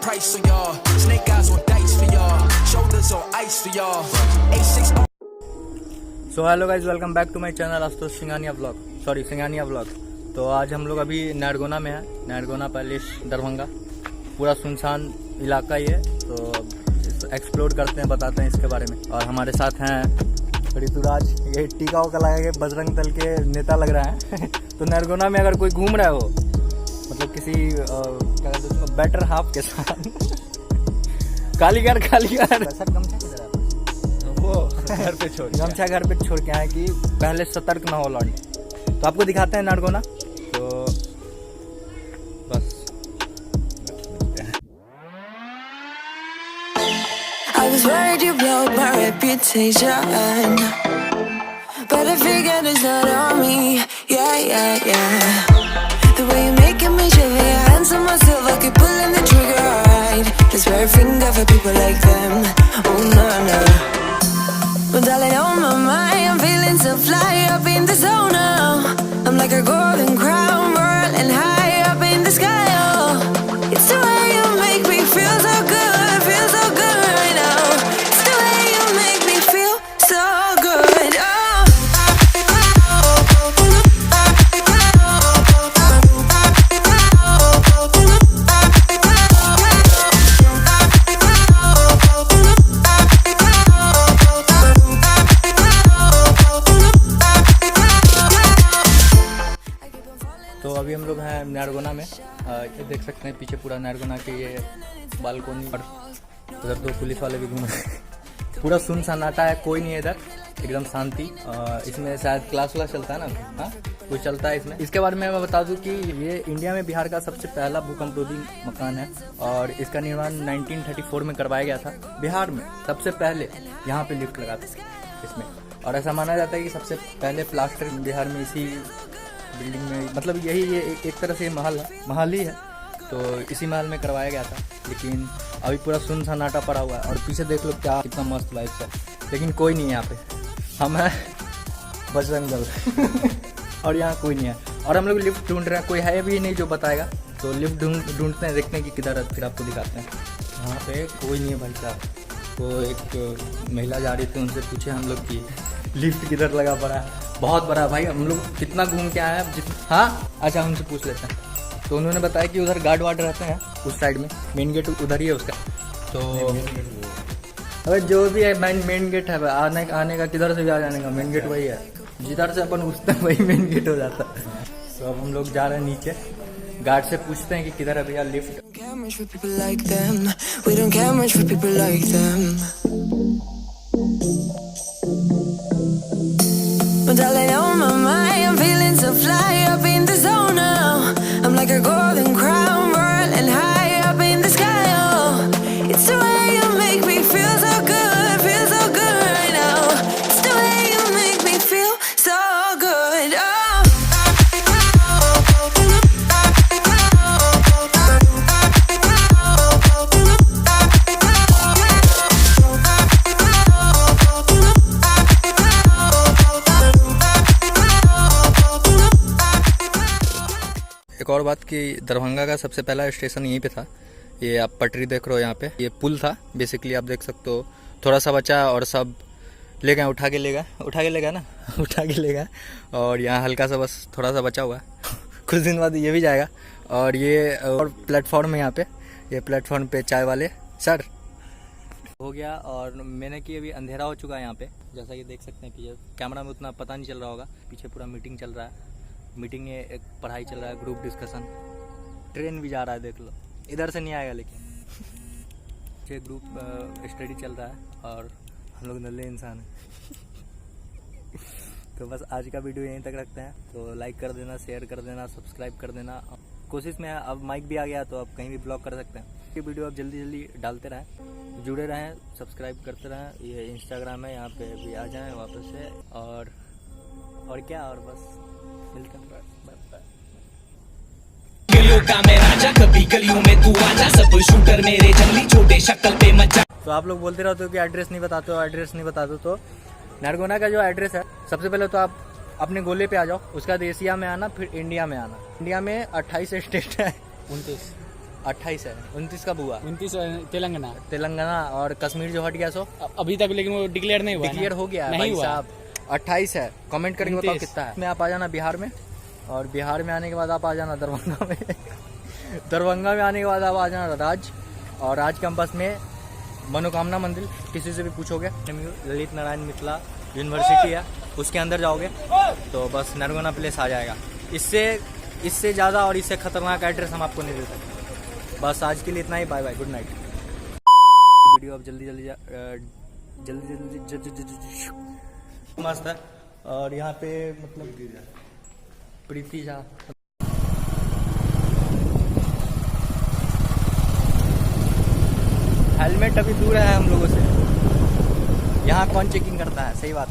price on y'all. Snake eyes on dice for y'all. Shoulders on ice for y'all. A6 on. So hello guys, welcome back to my channel आज तो Singhania vlog. तो आज हम लोग अभी नरगोना में है। नरगोना पैलेस दरभंगा, पूरा सुनसान इलाका ही है। तो एक्सप्लोर करते हैं, बताते हैं इसके बारे में। और हमारे साथ हैं ऋतुराज, ये टीका उका लगा के बजरंग दल के नेता लग रहा है। तो नरगोना में अगर कोई घूम रहा हो, मतलब किसी क्या कहते हैं उसको, बेटर हाफ के साथ कालीगर वो घर पे गमछा घर पे छोड़ के आए कि पहले सतर्क ना हो लौटने। तो आपको दिखाते हैं नरगोना। तो बस I was worried you blow my reputation, but I figured it's not on me. Yeah. The way you're making me shiver, your hands on myself, I keep pulling the trigger. Alright, this very finger for people like them. Oh no. But darling, on my mind, I'm feeling so fly up in the zone now. I'm like a golden crown, whirling high up in the sky. Oh, it's the way you make me feel so good right now. It's the way you make me feel so good. तो अभी हम लोग हैं नरगोना में। ये देख सकते हैं पीछे पूरा नरगोना के ये बालकोनी, और उधर दो पुलिस वाले भी घूम रहे हैं। पूरा सुन सन्नाटा है, कोई नहीं है इधर, एकदम शांति। इसमें शायद क्लास चलता है ना, हाँ कुछ चलता है इसमें। इसके बारे में मैं बता दूं कि ये इंडिया में बिहार का सबसे पहला भूकंप रोधी मकान है, और इसका निर्माण 1934 में करवाया गया था। बिहार में सबसे पहले यहाँ पे लिफ्ट लगा था इसमें, और ऐसा माना जाता है कि सबसे पहले प्लास्टर बिहार में इसी बिल्डिंग में, मतलब यही ये एक तरह से महल ही है। तो इसी महल में करवाया गया था, लेकिन अभी पूरा सुन सन्नाटा पड़ा हुआ है। और पीछे देख लो क्या कितना मस्त वाइब्स है, लेकिन कोई नहीं है यहाँ पे। हम हैं बजरंग दल और यहाँ कोई नहीं है। और हम लोग लिफ्ट ढूंढ रहे हैं, कोई है भी नहीं जो बताएगा। तो लिफ्ट ढूंढते हैं, देखते हैं कि किधर है, फिर आपको दिखाते हैं। यहाँ पे कोई नहीं है भाई साहब। तो एक महिला जा रही थी, उनसे पूछे हम लोग कि लिफ्ट किधर लगा पड़ा है। बहुत बड़ा भाई, हम लोग कितना घूम के आए हैं। हाँ अच्छा, हमसे पूछ लेते हैं। तो उन्होंने बताया कि उधर गार्ड वार्ड रहते हैं उस साइड में, मेन गेट उधर ही है उसका। तो अबे जो भी है मेन गेट है, आने का किधर से भी आ जाने का मेन गेट वही है, जिधर से अपन घुसते हैं वही मेन गेट हो जाता है। तो अब हम लोग जा रहे हैं नीचे, गार्ड से पूछते हैं कि किधर है भैया lift. But darling, on my mind, I'm feeling so fly up in the zone now. I'm like a golden crown, whirling high up in the sky. Oh, it's the way you make me feel so good right now. It's the way you make me feel so good. एक और बात कि दरभंगा का सबसे पहला station यहीं पे था। ये आप पटरी देख रहे हो, यहाँ पे ये पुल था बेसिकली, आप देख सकते हो। थोड़ा सा बचा और सब ले गए, उठा के ले गए। और यहाँ हल्का सा बस थोड़ा सा बचा हुआ है। कुछ दिन बाद ये भी जाएगा। और ये और प्लेटफॉर्म है यहाँ पे, ये प्लेटफॉर्म पे चाय वाले सर हो गया। और मैंने कि अभी अंधेरा हो चुका है यहाँ पे, जैसा कि देख सकते हैं। पीछे कैमरा में उतना पता नहीं चल रहा होगा, पीछे पूरा मीटिंग चल रहा है। मीटिंग में एक पढ़ाई चल रहा है, ग्रुप डिस्कशन। ट्रेन भी जा रहा है, देख लो, इधर से नहीं आएगा लेकिन। ये ग्रुप स्टडी चल रहा है और हम लोग नल्ले इंसान हैं। तो बस आज का वीडियो यहीं तक रखते हैं। तो लाइक कर देना, शेयर कर देना, सब्सक्राइब कर देना। कोशिश में अब माइक भी आ गया तो अब कहीं भी ब्लॉग कर सकते हैं। ये वीडियो आप जल्दी डालते रहें, जुड़े रहें, सब्सक्राइब करते रहें। ये इंस्टाग्राम है, यहाँ पे भी आ जाएं वापस से। और क्या, और बस मिलते हैं। गलियों का मैं राजा, कभी गलियों में तू आजा, सब शूटर मेरे जंगली छोटे शक्ल पे मचा। तो आप लोग बोलते रहते हो कि एड्रेस नहीं बताते हो, तो नरगोना का जो एड्रेस है, सबसे पहले तो आप अपने गोले पे आ जाओ, उसके बाद एशिया में आना, फिर इंडिया में आना। इंडिया में 28 स्टेट है, 28 है, 29 कब हुआ? 29 तेलंगाना। तेलंगाना और कश्मीर जो हट गया सो अभी तक लेकिन वो डिक्लेयर नहीं हुआ। डिक्लेयर हो गया है नहीं भाई हुआ। साहब। 28 है, कमेंट करके बताओ 29। कितना है। में आप आ जाना बिहार में, और बिहार में आने के बाद आप आ जाना दरभंगा में दरभंगा में आने के बाद आप आ जाना राज, और राज कैंपस में मनोकामना मंदिर, किसी से भी पूछोगे ललित नारायण मिथिला यूनिवर्सिटी है, उसके अंदर जाओगे तो बस नरगोना प्लेस आ जाएगा। इससे ज़्यादा और इससे खतरनाक एड्रेस हम आपको नहीं दे सकते। बस आज के लिए इतना ही, bye bye, good night. Video अब जल्दी मस्त है। और यहाँ पे मतलब प्रीति झा, हेलमेट अभी दूर है हम लोगों से। यहाँ कौन चेकिंग करता है? सही बात।